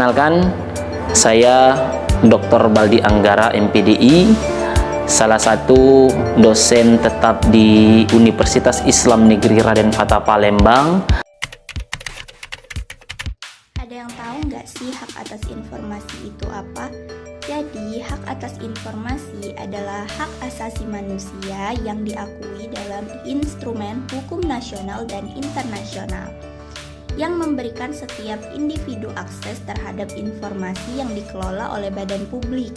Perkenalkan, saya Dr. Baldi Anggara, MPDI, salah satu dosen tetap di Universitas Islam Negeri Raden Fatah Palembang. Ada yang tahu nggak sih hak atas informasi itu apa? Jadi, hak atas informasi adalah hak asasi manusia yang diakui dalam instrumen hukum nasional dan internasional, yang memberikan setiap individu akses terhadap informasi yang dikelola oleh badan publik.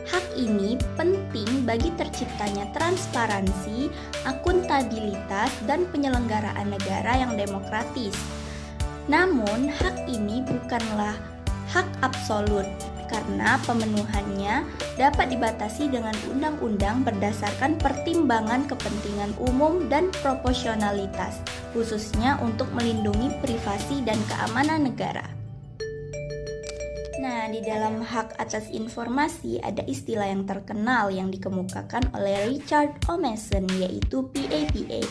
Hak ini penting bagi terciptanya transparansi, akuntabilitas, dan penyelenggaraan negara yang demokratis. Namun, hak ini bukanlah hak absolut, karena pemenuhannya dapat dibatasi dengan undang-undang berdasarkan pertimbangan kepentingan umum dan proporsionalitas, khususnya untuk melindungi privasi dan keamanan negara. Nah, di dalam hak atas informasi ada istilah yang terkenal yang dikemukakan oleh Richard O. Mason, yaitu PAPA.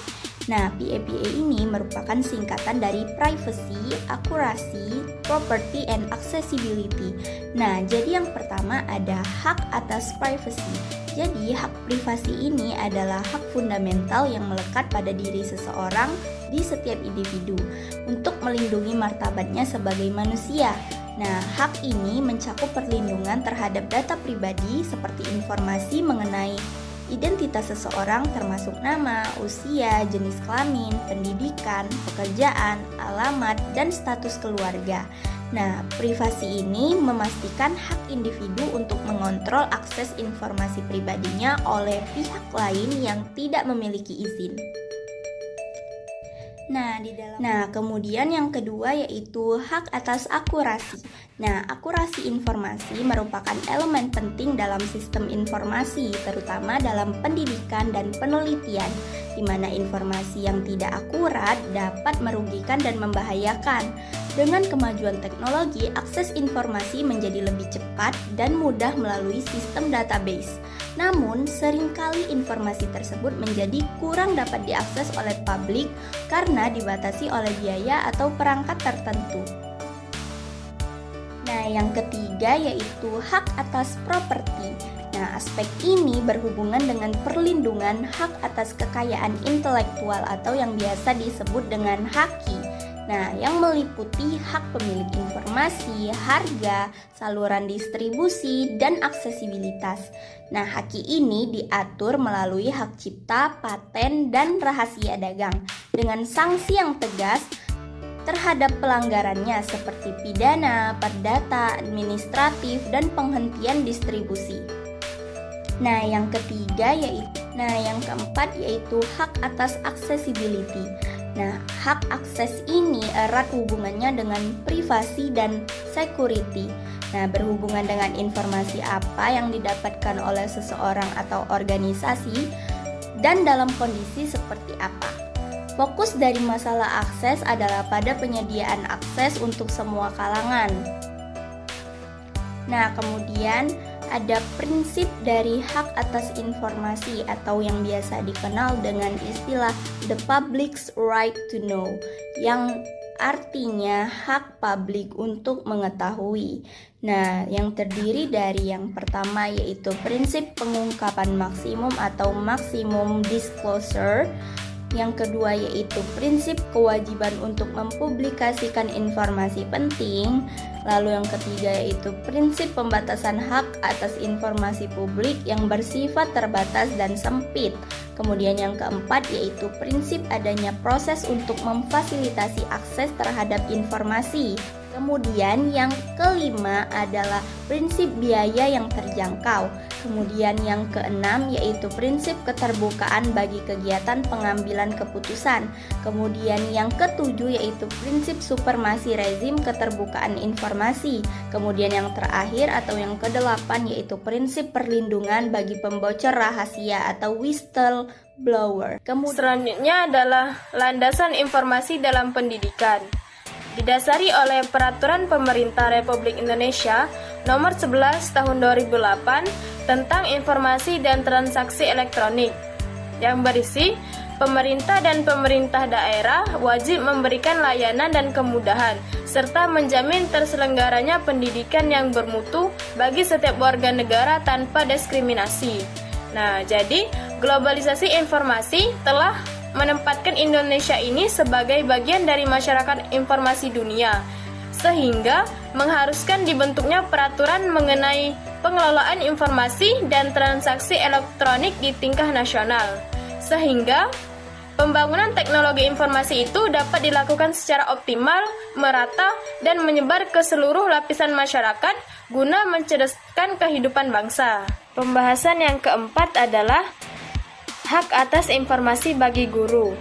Nah, PAPA ini merupakan singkatan dari Privacy, Accuracy, Property, and Accessibility. Nah, jadi yang pertama ada hak atas privacy. Jadi, hak privasi ini adalah hak fundamental yang melekat pada diri seseorang di setiap individu untuk melindungi martabatnya sebagai manusia. Nah, hak ini mencakup perlindungan terhadap data pribadi seperti informasi mengenai identitas seseorang termasuk nama, usia, jenis kelamin, pendidikan, pekerjaan, alamat, dan status keluarga. Nah, privasi ini memastikan hak individu untuk mengontrol akses informasi pribadinya oleh pihak lain yang tidak memiliki izin. Nah, kemudian yang kedua yaitu hak atas akurasi. Nah, akurasi informasi merupakan elemen penting dalam sistem informasi, terutama dalam pendidikan dan penelitian, di mana informasi yang tidak akurat dapat merugikan dan membahayakan. Dengan kemajuan teknologi, akses informasi menjadi lebih cepat dan mudah melalui sistem database. Namun, seringkali informasi tersebut menjadi kurang dapat diakses oleh publik karena dibatasi oleh biaya atau perangkat tertentu. Nah, yang ketiga yaitu hak atas properti. Nah, aspek ini berhubungan dengan perlindungan hak atas kekayaan intelektual atau yang biasa disebut dengan haki. Nah, yang meliputi hak pemilik informasi, harga, saluran distribusi, dan aksesibilitas. Nah, haki ini diatur melalui hak cipta, paten, dan rahasia dagang dengan sanksi yang tegas terhadap pelanggarannya seperti pidana, perdata, administratif, dan penghentian distribusi. Nah, yang keempat yaitu hak atas accessibility. Nah, hak akses ini erat hubungannya dengan privasi dan security. Nah, berhubungan dengan informasi apa yang didapatkan oleh seseorang atau organisasi dan dalam kondisi seperti apa. Fokus dari masalah akses adalah pada penyediaan akses untuk semua kalangan. Nah, kemudian ada prinsip dari hak atas informasi atau yang biasa dikenal dengan istilah the public's right to know, yang artinya hak publik untuk mengetahui. Nah, yang terdiri dari yang pertama yaitu prinsip pengungkapan maksimum atau maximum disclosure. Yang kedua yaitu prinsip kewajiban untuk mempublikasikan informasi penting. Lalu yang ketiga yaitu prinsip pembatasan hak atas informasi publik yang bersifat terbatas dan sempit. Kemudian yang keempat yaitu prinsip adanya proses untuk memfasilitasi akses terhadap informasi. Kemudian yang kelima adalah prinsip biaya yang terjangkau. Kemudian yang keenam yaitu prinsip keterbukaan bagi kegiatan pengambilan keputusan. Kemudian yang ketujuh yaitu prinsip supremasi rezim keterbukaan informasi. Kemudian yang terakhir atau yang kedelapan yaitu prinsip perlindungan bagi pembocor rahasia atau whistleblower. Selanjutnya adalah landasan informasi dalam pendidikan. Didasari oleh Peraturan Pemerintah Republik Indonesia Nomor 11 Tahun 2008 tentang Informasi dan Transaksi Elektronik, yang berisi pemerintah dan pemerintah daerah wajib memberikan layanan dan kemudahan serta menjamin terselenggaranya pendidikan yang bermutu bagi setiap warga negara tanpa diskriminasi. Nah, jadi globalisasi informasi telah menempatkan Indonesia ini sebagai bagian dari masyarakat informasi dunia, sehingga mengharuskan dibentuknya peraturan mengenai pengelolaan informasi dan transaksi elektronik di tingkat nasional, sehingga pembangunan teknologi informasi itu dapat dilakukan secara optimal, merata, dan menyebar ke seluruh lapisan masyarakat guna mencerdaskan kehidupan bangsa. Pembahasan yang keempat adalah hak atas informasi bagi guru.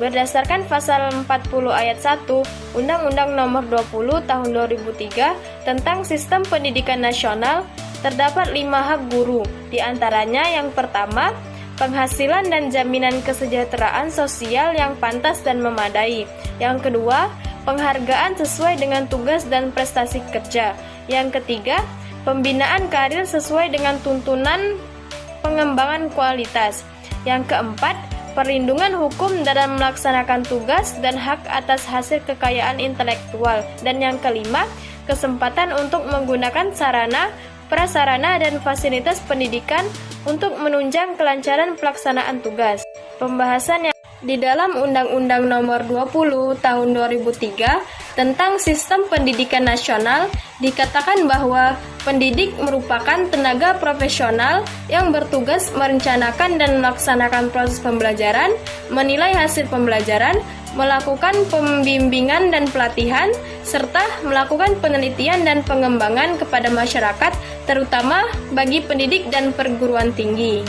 Berdasarkan pasal 40 ayat 1 Undang-Undang Nomor 20 Tahun 2003 tentang Sistem Pendidikan Nasional, terdapat 5 hak guru. Di antaranya yang pertama, penghasilan dan jaminan kesejahteraan sosial yang pantas dan memadai. Yang kedua, penghargaan sesuai dengan tugas dan prestasi kerja. Yang ketiga, pembinaan karir sesuai dengan tuntunan pengembangan kualitas. Yang keempat, perlindungan hukum dalam melaksanakan tugas dan hak atas hasil kekayaan intelektual. Dan yang kelima, kesempatan untuk menggunakan sarana, prasarana, dan fasilitas pendidikan untuk menunjang kelancaran pelaksanaan tugas. Pembahasan yang di dalam Undang-Undang Nomor 20 Tahun 2003 tentang Sistem Pendidikan Nasional dikatakan bahwa pendidik merupakan tenaga profesional yang bertugas merencanakan dan melaksanakan proses pembelajaran, menilai hasil pembelajaran, melakukan pembimbingan dan pelatihan, serta melakukan penelitian dan pengembangan kepada masyarakat, terutama bagi pendidik dan perguruan tinggi.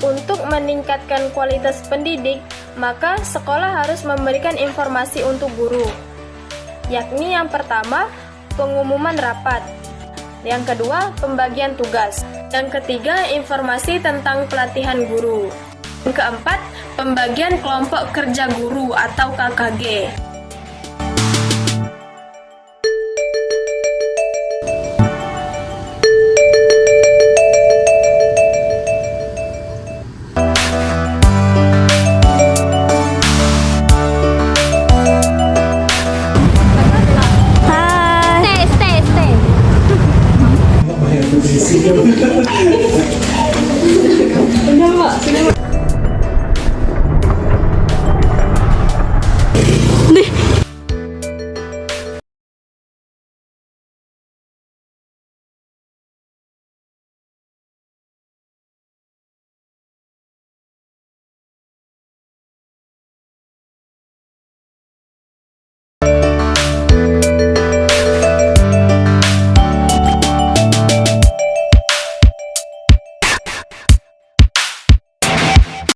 Untuk meningkatkan kualitas pendidik, maka sekolah harus memberikan informasi untuk guru, yakni yang pertama, pengumuman rapat, yang kedua, pembagian tugas, yang ketiga, informasi tentang pelatihan guru, yang keempat, pembagian kelompok kerja guru atau KKG. Stay.